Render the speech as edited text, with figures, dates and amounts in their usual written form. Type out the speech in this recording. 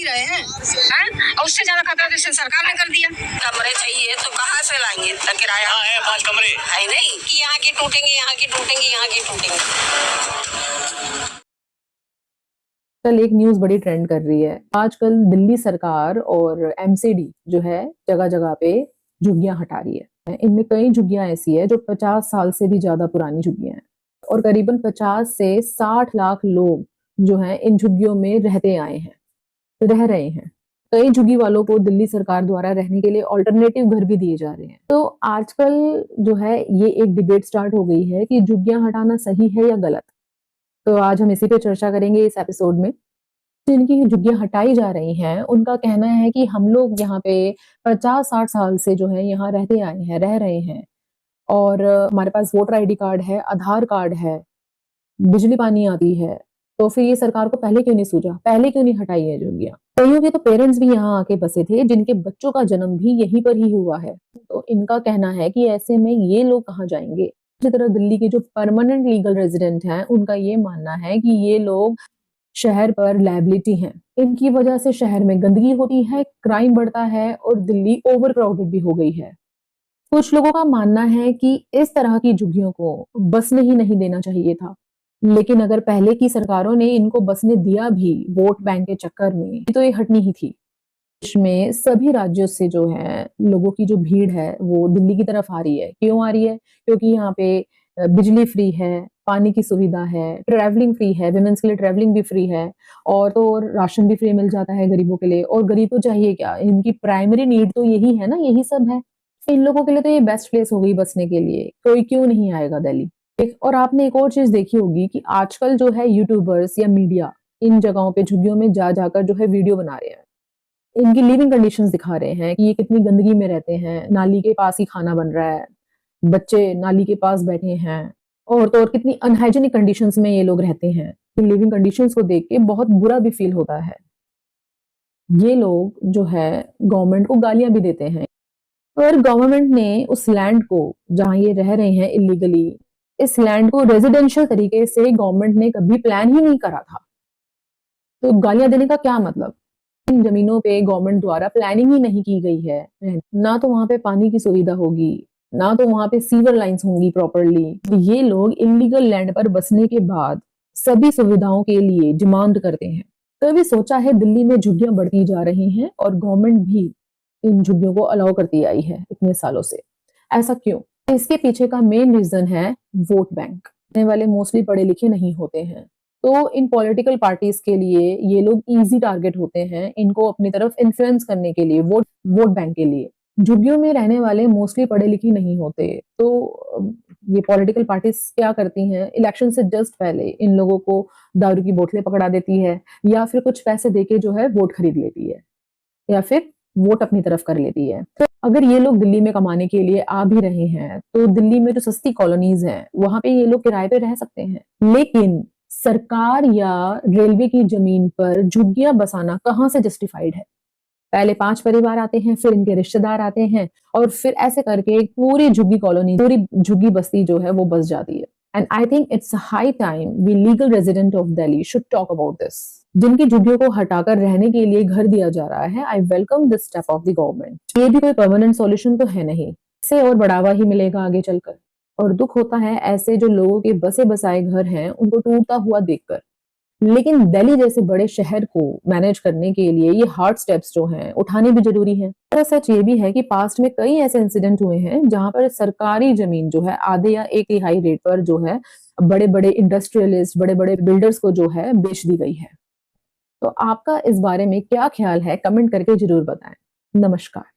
ही रहे हैं, और उससे ज्यादा खतरा तो सरकार ने कर दिया। कमरे चाहिए तो कहाँ से लाएंगे? किराया है 5 कमरे है नहीं कि यहाँ की टूटेंगे, यहाँ की टूटेंगे, यहाँ की टूटेंगे। कल एक न्यूज बड़ी ट्रेंड कर रही है। आजकल दिल्ली सरकार और एमसीडी जो है जगह जगह पे झुग्गियां हटा रही है। इनमें कई झुग्गियां ऐसी है जो 50 साल से भी ज्यादा पुरानी झुग्गियां हैं और करीबन 50 से 60 लाख लोग जो हैं इन झुग्गियों में रह रहे हैं। कई झुग्गी वालों को दिल्ली सरकार द्वारा रहने के लिए ऑल्टरनेटिव घर भी दिए जा रहे हैं। तो आजकल जो है ये एक डिबेट स्टार्ट हो गई है कि झुग्गियां हटाना सही है या गलत। तो आज हम इसी पे चर्चा करेंगे इस एपिसोड में। जिनकी झुग्गियां हटाई जा रही हैं उनका कहना है कि हम लोग यहाँ पे 50-60 साल से जो है यहाँ रह रहे हैं और हमारे पास वोटर आईडी कार्ड है, आधार कार्ड है, बिजली पानी आती है, तो फिर ये सरकार को पहले क्यों नहीं सूझा, पहले क्यों नहीं हटाई है झुग्गियां। कईयों के तो पेरेंट्स भी यहाँ आके बसे थे जिनके बच्चों का जन्म भी यहीं पर ही हुआ है। तो इनका कहना है कि ऐसे में ये लोग कहाँ जाएंगे। इसी तरह दिल्ली के जो परमानेंट लीगल रेजिडेंट हैं उनका ये मानना है कि ये लोग शहर पर लायबिलिटी हैं। इनकी वजह से शहर में गंदगी होती है, क्राइम बढ़ता है और दिल्ली ओवर क्राउडेड भी हो गई है। कुछ लोगों का मानना है कि इस तरह की झुग्गियों को बसने ही नहीं देना चाहिए था, लेकिन अगर पहले की सरकारों ने इनको बसने दिया भी वोट बैंक के चक्कर में तो ये हटनी ही थी। देश में सभी राज्यों से जो है लोगों की जो भीड़ है वो दिल्ली की तरफ आ रही है। क्यों आ रही है? क्योंकि यहाँ पे बिजली फ्री है, पानी की सुविधा है, ट्रैवलिंग फ्री है, विमेंस के लिए ट्रैवलिंग भी फ्री है और तो और राशन भी फ्री मिल जाता है गरीबों के लिए। और गरीब को चाहिए क्या? इनकी प्राइमरी नीड तो यही है ना, यही सब है। इन लोगों के लिए तो ये बेस्ट प्लेस हो गई बसने के लिए। कोई क्यों नहीं आएगा दिल्ली। और आपने एक और चीज देखी होगी कि आजकल जो है यूट्यूबर्स या मीडिया इन जगहों पे झुग्गियों में जा जाकर जो है वीडियो बना रहे हैं, इनकी लिविंग कंडीशंस दिखा रहे हैं कि ये कितनी गंदगी में रहते हैं, नाली के पास ही खाना बन रहा है, बच्चे नाली के पास बैठे हैं और तो और कितनी अनहाइजीनिक कंडीशंस में ये लोग रहते हैं। लिविंग कंडीशंस को देख के बहुत बुरा भी फील होता है। ये लोग जो है गवर्नमेंट को गालियां भी देते हैं और गवर्नमेंट ने उस लैंड को जहां ये रह रहे हैं इलीगली, इस लैंड को रेजिडेंशियल तरीके से गवर्नमेंट ने कभी प्लान ही नहीं करा था। तो गालियां देने का क्या मतलब? इन जमीनों पे गवर्नमेंट द्वारा प्लानिंग ही नहीं की गई है, ना तो वहां पे पानी की सुविधा होगी, ना तो वहां पे सीवर लाइंस होंगी प्रॉपरली। ये लोग इलीगल लैंड पर बसने के बाद सभी सुविधाओं के लिए डिमांड करते हैं। कभी सोचा है दिल्ली में झुग्गियां बढ़ती जा रही हैं और गवर्नमेंट भी इन झुग्गियों को अलाउ करती आई है इतने सालों से। ऐसा क्यों? इसके पीछे का मेन रीजन है वोट बैंक। रहने वाले मोस्टली पढ़े लिखे नहीं होते हैं, तो इन पॉलिटिकल पार्टीज के लिए ये लोग इजी टारगेट होते हैं इनको अपनी तरफ इन्फ्लुएंस करने के लिए, वोट बैंक के लिए। झुग्गियों में रहने वाले मोस्टली पढ़े लिखे नहीं होते, तो ये पॉलिटिकल पार्टीज क्या करती हैं, इलेक्शन से जस्ट पहले इन लोगों को दारू की बोतलें पकड़ा देती है या फिर कुछ पैसे देके जो है वोट खरीद लेती है या फिर वोट अपनी तरफ कर लेती है। तो अगर ये लोग दिल्ली में कमाने के लिए आ भी रहे हैं तो दिल्ली में जो सस्ती कॉलोनीज हैं वहां पे ये लोग किराए पे रह सकते हैं, लेकिन सरकार या रेलवे की जमीन पर झुग्गियां बसाना कहां से जस्टिफाइड है? पहले 5 परिवार आते हैं, फिर इनके रिश्तेदार आते हैं और फिर ऐसे करके एक पूरी झुग्गी कॉलोनी, पूरी झुग्गी बस्ती जो है वो बस जाती है। And I think it's high time V legal resident of Delhi should talk about this. जिनकी झुग्गियों को हटाकर रहने के लिए घर दिया जा रहा है, I welcome this step of the government. ये भी कोई परमानेंट सॉल्यूशन तो है नहीं, इससे और बढ़ावा ही मिलेगा आगे चलकर। और दुख होता है ऐसे जो लोगों के बसे बसाए घर हैं उनको टूटता हुआ देखकर। लेकिन दिल्ली जैसे बड़े शहर को मैनेज करने के लिए ये हार्ड स्टेप्स जो हैं उठाने भी जरूरी है। और सच ये भी है कि पास्ट में कई ऐसे इंसिडेंट हुए हैं जहां पर सरकारी जमीन जो है आधे या 1/3 रेट पर जो है बड़े बड़े इंडस्ट्रियलिस्ट, बड़े बड़े बिल्डर्स को जो है बेच दी गई है। तो आपका इस बारे में क्या ख्याल है? कमेंट करके जरूर बताएं। नमस्कार।